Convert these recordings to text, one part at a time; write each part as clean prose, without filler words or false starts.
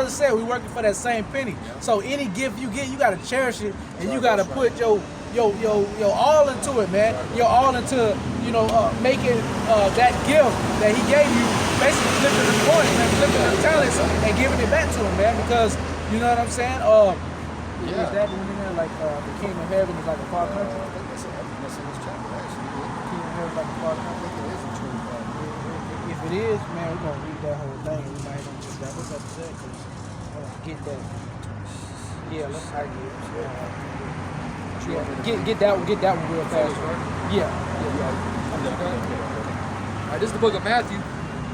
Bible said we working for that same penny. So any gift you get, you gotta cherish it, and you gotta put your all into it, man. Your all into, making that gift that he gave you, basically flipping the coins, man, flipping the talents and giving it back to him, man. Because you know what I'm saying? Is that one in there, like the kingdom of heaven is like a far country? I think that's in this chapter, actually. The kingdom of heaven is like a far country. If it is, man, we're gonna read that whole thing, and we might not just that. What's that said? Cause I want to get that. Yeah, let's argue. Get that one real fast. Yeah. I'm done. All right, this is the book of Matthew,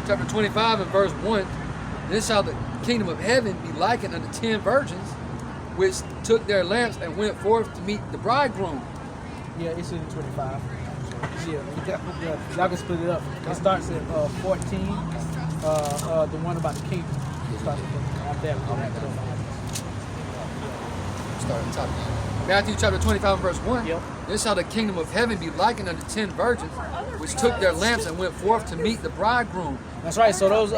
chapter 25 and verse 1. Then shall the kingdom of heaven be likened unto 10 virgins, which took their lamps and went forth to meet the bridegroom. Yeah, it's in 25. Yeah, y'all can split it up. It starts at 14. The one about the kingdom. It starts at that. Start at the top. Matthew chapter 25 and verse 1. Yep. Then shall the kingdom of heaven be likened unto 10 virgins, which took their lamps and went forth to meet the bridegroom. That's right. So those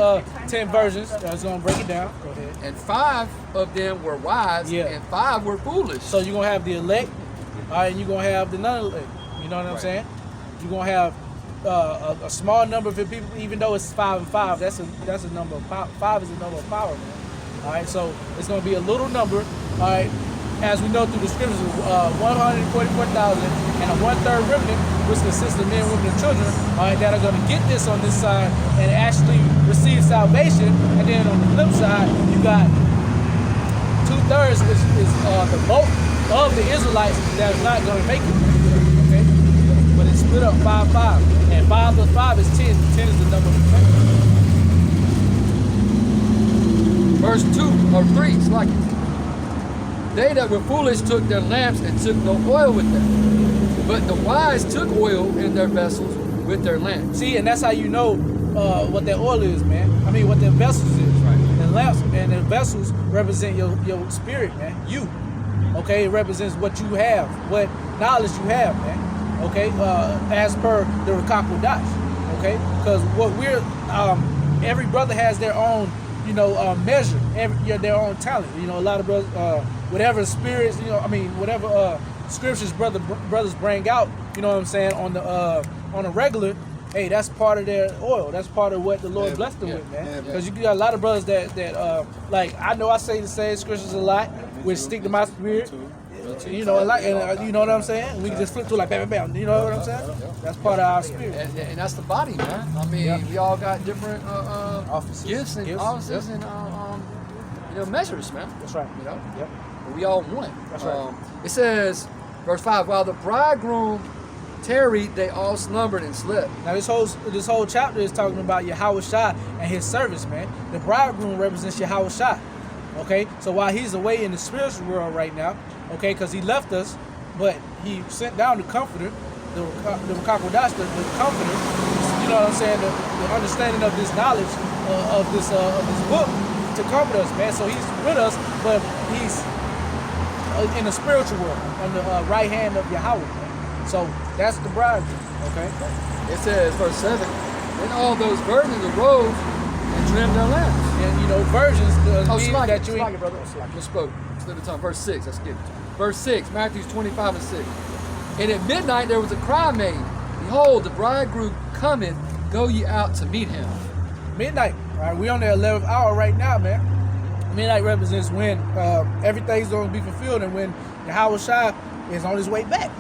10 virgins, I was gonna break it down. Go ahead. And 5 of them were wise, and 5 were foolish. So you're gonna have the elect, all right, and you're gonna have the non-elect. You know what I'm saying? You're gonna have a small number of people, even though it's 5 and 5. That's a number of power. 5 is a number of power, man. All right, so it's gonna be a little number. All right, as we know through the scriptures, 144,000 and a 1/3 remnant, which consists of men, women, and children. All right, that are gonna get this on this side and actually receive salvation. And then on the flip side, you got 2/3 is the bulk of the Israelites that is not gonna make it. Okay, but it's split up 5-5, and 5 plus 5 is 10. 10 is the number of the faith. Verse 2 or 3, it's like they that were foolish took their lamps and took no oil with them, but the wise took oil in their vessels with their lamps. See, and that's how you know what that oil is, man. I mean, what their vessels is. Right. And lamps and the vessels represent your spirit, man. You. Okay, it represents what you have, what knowledge you have, man. Okay, as per the Rakakodash. Okay, because what we're every brother has their own, measure, their own talent. A lot of brothers, whatever spirits, whatever scriptures brothers bring out, you know what I'm saying, on a regular. Hey, that's part of their oil. That's part of what the Lord blessed them with, man. Because you got a lot of brothers that like I know I say the same scriptures a lot, which stick to my spirit. You know what I'm saying? We can just flip to like bam, bam, bam. You know what I'm saying? That's part of our spirit. And that's the body, man. I mean, we all got different gifts and offices and measures, man. That's right. But we all one. That's right. It says, verse 5, while the bridegroom tarried, they all slumbered and slept. Now this whole chapter is talking about Yahushua and his service, man. The bridegroom represents Yahushua. Okay, so while he's away in the spiritual world right now, okay, because he left us, but he sent down the comforter, the Rakakodash, the comforter, you know what I'm saying, the understanding of this knowledge of this book to comfort us, man. So he's with us, but he's in the spiritual world, on the right hand of Yahweh, man. So that's the bridegroom, okay? It says, verse 7, then all those virgins arose and trimmed their lamps. And virgins mean that you ain't. Brother. Misspoke. Slip the tongue. Verse 6. Let's get it. Verse 6. Matthew 25 and 6. And at midnight there was a cry made, behold, the bridegroom cometh, go ye out to meet him. Midnight. All right, we on the 11th hour right now, man. Midnight represents when everything's going to be fulfilled and when Yahushua is on his way back.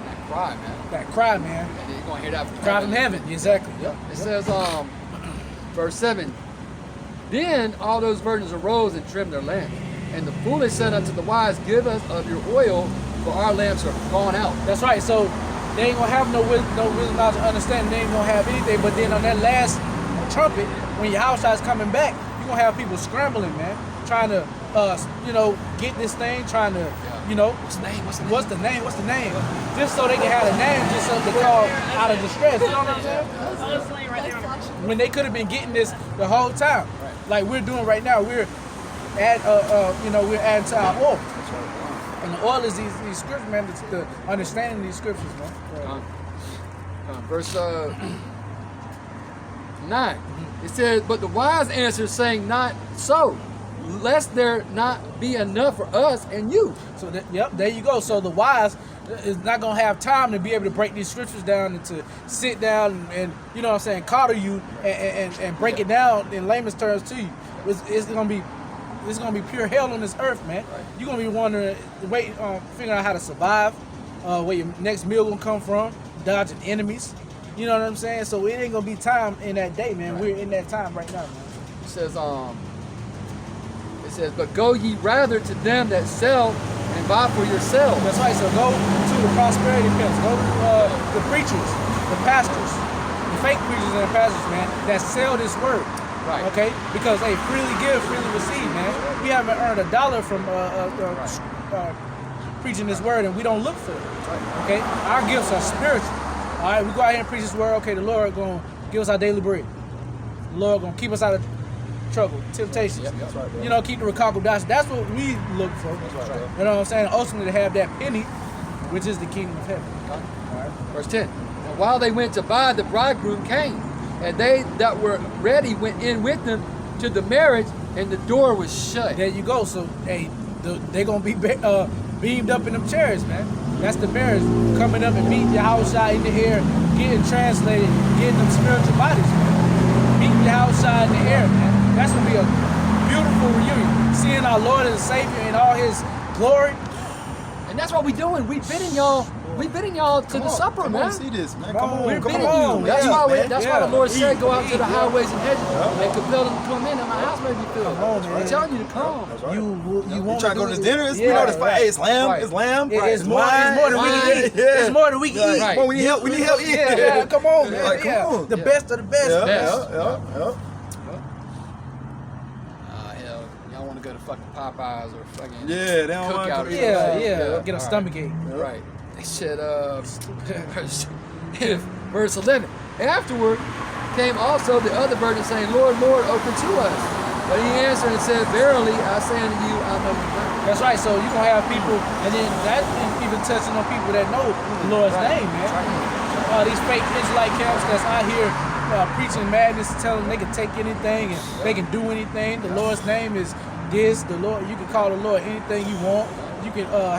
That cry, man. That cry, man. And you're going to hear that cry from heaven. Exactly. Yep. It says, verse 7, then all those virgins arose and trimmed their lamps. And the foolish said unto the wise, give us of your oil, for our lamps are gone out. That's right. So they ain't going to have no wisdom, knowledge, understanding. They ain't going to have anything. But then on that last trumpet, when your house is coming back, you're going to have people scrambling, man, trying to, get this thing, trying to, What's the name? Just so they can have a name, just so they call out of distress. You know what I'm saying? When they could have been getting this the whole time, like we're doing right now. We're adding to our oil. And the oil is these scriptures, man. It's the understanding these scriptures, man. Verse 9. It says, but the wise answered, saying, not so, lest there not be enough for us and you. So yep, there you go. So the wise is not gonna have time to be able to break these scriptures down and to sit down and you know what I'm saying, coddle you and break it down in layman's terms to you. It's gonna be pure hell on this earth, man. Right. You're gonna be wondering, figuring out how to survive, where your next meal gonna come from, dodging enemies. You know what I'm saying? So it ain't gonna be time in that day, man. Right. We're in that time right now, man. It says, but go ye rather to them that sell and buy for yourselves. That's right. So go to the prosperity pimps. Go to the preachers, the pastors, the fake preachers and the pastors, man, that sell this word. Right. Okay. Because hey, freely give, freely receive, man. We haven't earned $1 from preaching this word, and we don't look for it. Right. Okay. Our gifts are spiritual. All right. We go out here and preach this word. Okay. The Lord gonna give us our daily bread. The Lord gonna keep us out of trouble, temptations. Yep, that's right, bro. You know, keep the Rakaku Dash. That's what we look for. That's right, bro. You know what I'm saying? Ultimately, to have that penny, which is the kingdom of heaven. Okay. All right. Verse 10. And while they went to buy, the bridegroom came, and they that were ready went in with them to the marriage, and the door was shut. There you go. So, hey, they're gonna be beamed up in them chairs, man. That's the marriage coming up and meeting your house shot in the air, getting translated, getting them spiritual bodies, man. Meeting your house shot in the air, man. That's gonna be a beautiful reunion. Seeing our Lord and Savior in all His glory. And that's what we doing. We bidding y'all to the supper, come man. on, see this, man. Come Come on, on, We're come bidding on. you. That's Yeah, why man. the Lord said, Eat, go out to the eat. highways and hedges Yeah. and compel them to come in, and my house may be filled. Come on, man. I'm telling you to come. That's right. You You want trying to go to do this it. dinner? It's, Yeah, we know this right. hey, it's lamb. Right. It's lamb. It's more wine, than we can wine. eat. It's more than we can eat. Right. Come on, we need help. We need help eat. Yeah, come on, man. Like, come yeah. on. The Yeah. best of the best. Yeah, Best. yeah. Hell, y'all want to go to fucking Popeyes or fucking Yeah, they don't want Cookout or to. Yeah, Yeah. Get a All stomach ache. Yeah. Right. They said, verse 11. Afterward came also the other virgin saying, Lord, Lord, open to us. But he answered and said, Verily, I say unto you, I know you not. That's right. So you're going to have people, and then that's even touching on people that know the Lord's Right. name, man. Right. These fake Israelite camps that's out here preaching madness, telling them they can take anything and they can do anything. The Lord's name is this. The Lord, you can call the Lord anything you want. You can oh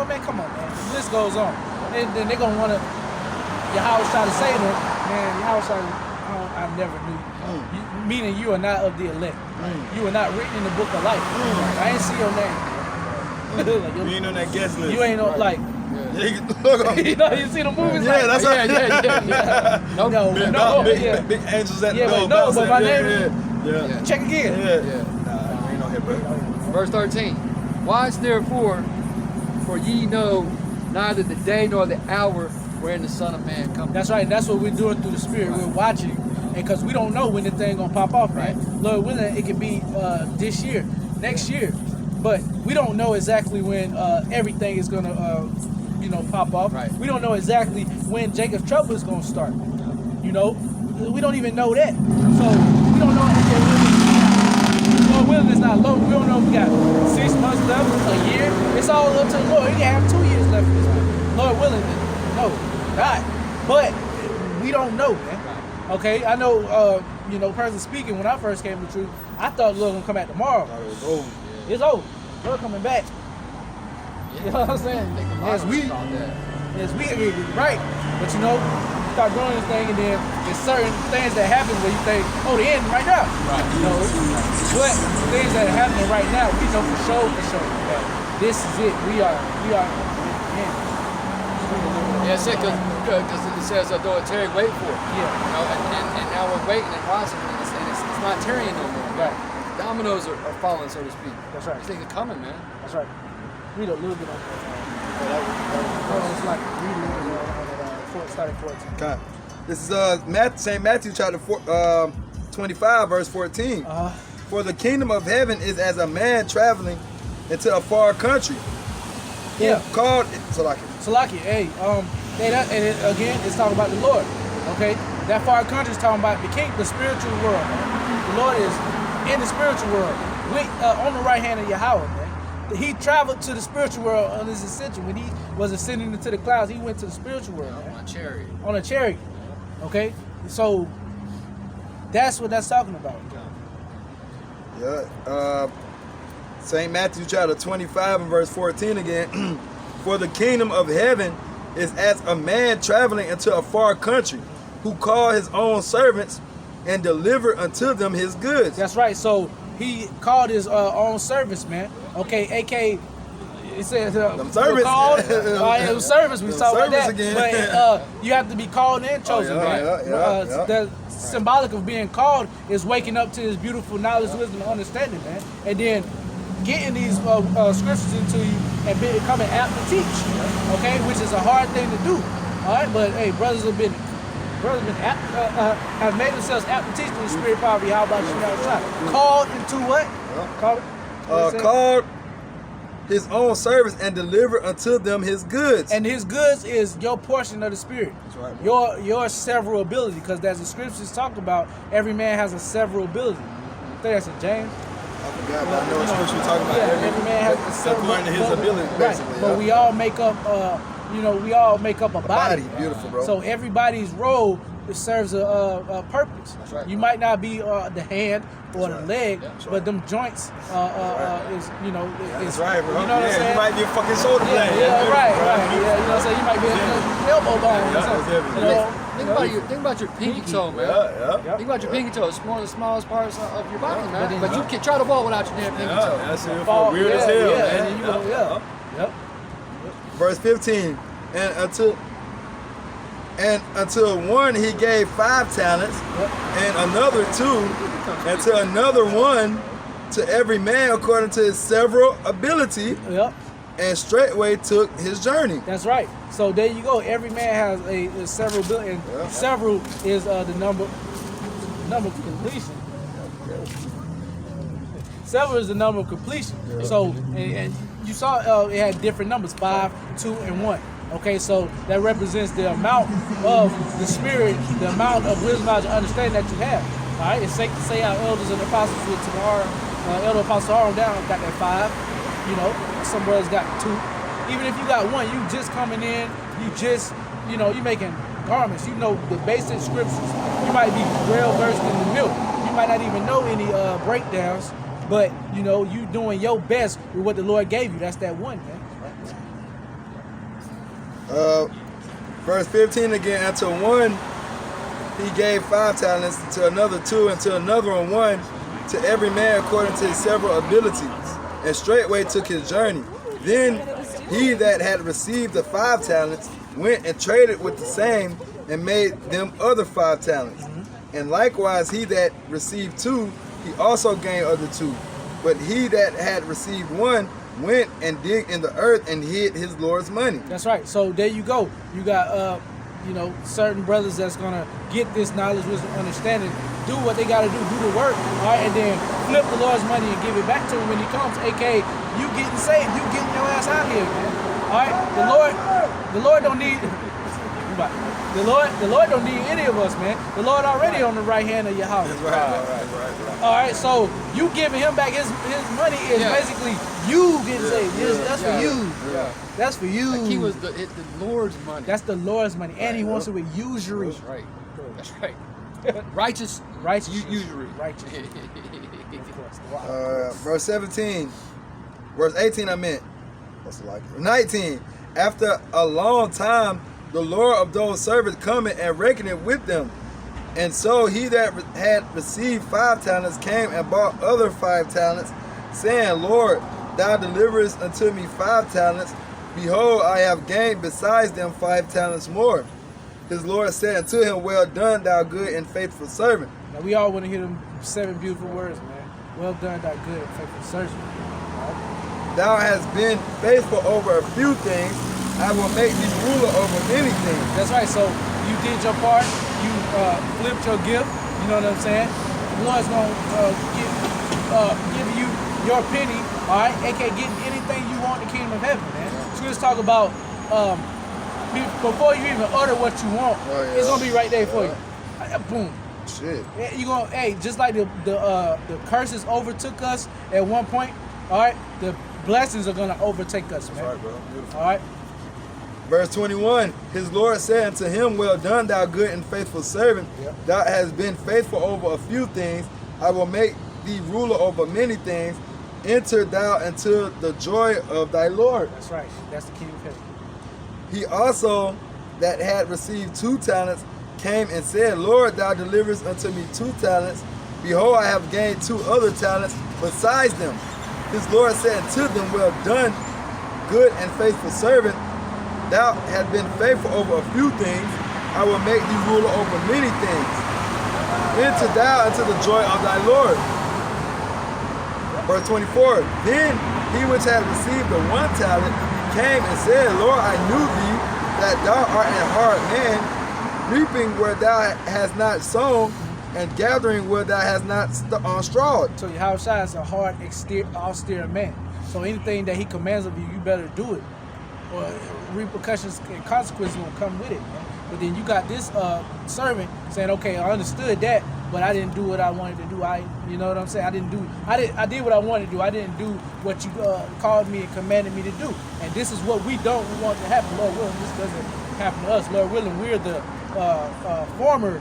man, come on, man. The list goes on. And then they're going to want to, your house try to say to them, man, your house I never knew you. Meaning you are not of the elect. You are not written in the book of life. I ain't see your name. Like, You ain't on that guest list. you ain't on, like, Look on. you know, you see the movies Yeah, like, that's Yeah. Nope. no, Big, big angels at the Yeah, door. but no, but my name is- Yeah. check again. Yeah. Nah, ain't no here, bro. Verse 13. Watch therefore, for ye know neither the day nor the hour wherein the Son of Man cometh. That's right. That's what we're doing through the Spirit. We're watching, and because we don't know when the thing gonna pop off, man. Lord willing, it could be this year, next year, but we don't know exactly when everything is gonna, pop off. Right. We don't know exactly when Jacob's trouble is gonna start. You know, we don't even know that. So we don't know. Lord willing, it's not long. We don't know if we got 6 months left, a year. It's all up to the Lord. We can have 2 years left in this one. Lord willing, no, not. But we don't know, man. Okay, I know. Personally speaking, when I first came to truth, I thought the Lord gonna come back tomorrow. It's over. Lord coming back. You know what I'm saying? Yes, we right. But start doing this thing, and then there's certain things that happen where you think, oh, the end right now. Right. But things that are happening right now, we know for sure that this is it. We are in. Yeah, it says, though it tarry, wait for it. Yeah. And now we're waiting and watching, and it's not tarrying no more. Right. Dominoes are falling, so to speak. That's right. These things are coming, man. That's right. Read a little bit on that. It's like read a little bit on that. Starting 14. Okay. This is St. Matthew chapter 25, verse 14. For the kingdom of heaven is as a man traveling into a far country. Yeah. Called Salaki, hey, again, it's talking about the Lord. Okay? That far country is talking about the spiritual world, man. The Lord is in the spiritual world. On the right hand of Yahweh, man. He traveled to the spiritual world on his ascension. When he was ascending into the clouds, he went to the spiritual world, man. On a chariot. Okay? So that's what that's talking about. Yeah. St. Matthew chapter 25 and verse 14 again. For the kingdom of heaven is as a man traveling into a far country, who called his own servants and delivered unto them his goods. That's right. So he called his own servants, man. Okay, aka it says Them servants. called. It was servants. We Them talk about that. servants again. But you have to be called and chosen, man. Yeah. The symbolic of being called is waking up to this beautiful knowledge, wisdom, and understanding, man. And then getting these scriptures into you and becoming apt to teach, okay, which is a hard thing to do. All right, but hey, brothers have made themselves apt to teach through the spirit poverty. How about you? Called into what? Called his own servants and delivered unto them his goods. And his goods is your portion of the spirit. That's right, Your severability, because as the scriptures talk about, every man has a severability. I think that's in James. I forgot, but I know what scripture you're talking about. Yeah, every man has a severability. According to his ability, basically. Right. But we all make up, we all make up a body. Beautiful, bro. So everybody's role serves a purpose. That's right. You might not be the hand or the leg, That's but them joints is That's right, bro. You know what I'm saying? You might be a fucking shoulder blade. Yeah, right. Yeah, you know what I'm saying? You might be an elbow bone or something. Think about your pinky toe, man. Yeah. Think about your pinky toe. It's one of the smallest parts of your body, man. But you can try to walk without your damn pinky toe. That's it. Weird as hell, man. Yep. Verse 15, and until one he gave 5 talents, and another 2, and to another 1, to every man according to his several ability, Yep. and straightway took his journey. That's right. So there you go. Every man has a several billion. Several is the number of completion. Several is the number of completion. So and you saw it had different numbers: 5, 2, and 1. Okay, so that represents the amount of the spirit, the amount of wisdom, knowledge, and understanding that you have. All right, it's safe to say our elders and apostles with tomorrow, Elder Apostle Aaron down got that 5. You know, some brothers got 2. Even if you got 1, you just coming in, you making garments. You know the basic scriptures. You might be well versed in the milk. You might not even know any breakdowns, but you doing your best with what the Lord gave you. That's that 1, man. Verse 15 again, and to one he gave 5 talents, to another 2, and to another 1, to every man according to his several abilities, and straightway took his journey. Then he that had received the 5 talents went and traded with the same, and made them other 5 talents. And likewise he that received 2, he also gained other 2. But he that had received 1 went and digged in the earth and hid his Lord's money. That's right. So there you go. You got certain brothers that's gonna get this knowledge, wisdom, understanding, do what they gotta do the work, all right, and then flip the Lord's money and give it back to him when he comes. AKA, you getting saved, you getting your ass out here, man. All right, the Lord don't need the Lord don't need any of us, man. The Lord already on the right hand of your house. That's right. All right, so you giving him back his money is basically you getting saved. That's for you. Yeah. That's for you. Like he was the Lord's money. That's the Lord's money, and he wants it with usury. That's right. Righteous usury. Righteous. Verse 17. Verse 18 I meant. What's it like? 19. After a long time, the Lord of those servants coming and reckoning with them. And so he that had received 5 talents came and bought other 5 talents, saying, Lord, thou deliverest unto me 5 talents. Behold, I have gained besides them 5 talents more. His Lord said unto him, Well done, thou good and faithful servant. Now we all want to hear them 7 beautiful words, man. Well done, thou good and faithful servant. Thou hast been faithful over a few things. I will make thee ruler over many things. That's right. So you did your part. You flipped your gift. You know what I'm saying? The Lord's gonna give you your penny. All right, aka getting anything you want in the kingdom of heaven, man. So let's talk about before you even utter what you want. It's gonna be right there for you. Boom. Shit. You gonna just like the curses overtook us at one point. All right, the blessings are gonna overtake us, man. That's right, bro. Beautiful. All right. Verse 21, his Lord said unto him, Well done, thou good and faithful servant. Thou hast been faithful over a few things. I will make thee ruler over many things, enter thou into the joy of thy Lord. That's right. That's the King of Heaven. He also that had received 2 talents came and said, Lord, thou deliverest unto me 2 talents. Behold, I have gained 2 other talents besides them. His Lord said to them, well done, good and faithful servant. Thou hast been faithful over a few things. I will make thee ruler over many things. Enter thou into the joy of thy Lord. Verse 24, then he which had received the 1 talent came and said, Lord, I knew thee, that thou art a hard man, reaping where thou hast not sown, and gathering where thou hast not strawed. So Yahushua is a hard, austere man. So anything that he commands of you, you better do it, or repercussions and consequences will come with it, man. But then you got this servant saying, okay, I understood that, but I didn't do what I wanted to do. You know what I'm saying? I did what I wanted to do. I didn't do what you called me and commanded me to do. And this is what we don't want to happen. Lord willing, this doesn't happen to us. Lord willing, we're the former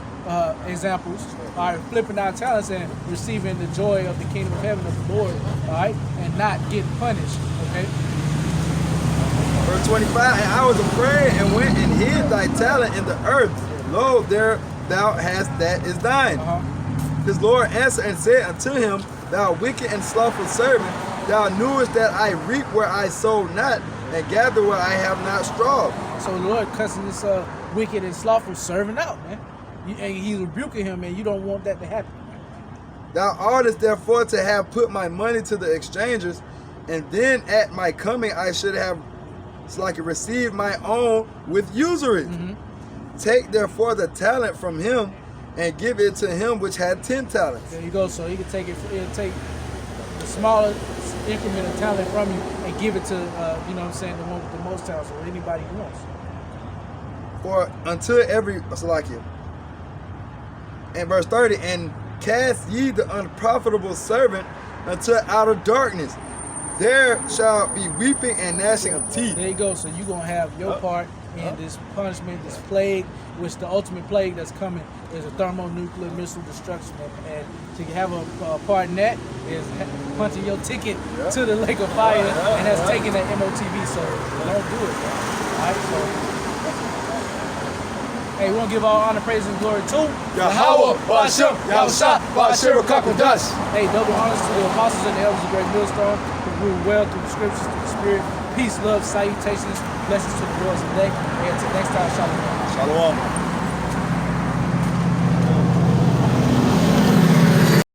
examples, are flipping our talents and receiving the joy of the kingdom of heaven of the Lord, all right, and not getting punished, okay? Verse 25, and I was afraid and went and hid thy talent in the earth. Lo, there thou hast that is thine. His Lord answered and said unto him, thou wicked and slothful servant, thou knewest that I reap where I sowed not, and gather where I have not strawed. So the Lord cussing this wicked and slothful servant out, man. And he's rebuking him, and you don't want that to happen. Thou oughtest therefore to have put my money to the exchangers, and then at my coming I should have received my own with usury. Take therefore the talent from him, and give it to him which had 10 talents. There you go. So he can take it. He'll take the smaller increment of talent from you and give it to, you know what I'm saying, the one with the most talents, or anybody who wants. For unto every, and verse 30, and cast ye the unprofitable servant unto outer darkness. There shall be weeping and gnashing of teeth. There you go. So you're going to have your part in this punishment, this plague, which the ultimate plague that's coming is a thermonuclear missile destruction. And to have a part in that is punching your ticket to the lake of fire, and that's taking that MOTV. So don't do it. All right, so hey, we want to give all honor, praise, and glory to Yahweh, Ba'ashem, Yahusha, Ba'ashem, Kakodash. Hey, double honors to the apostles and the elders of Great Millstone who grew well through the scriptures, through the spirit. Peace, love, salutations, blessings to the Lord's today. And until next time, shalom. Shalom.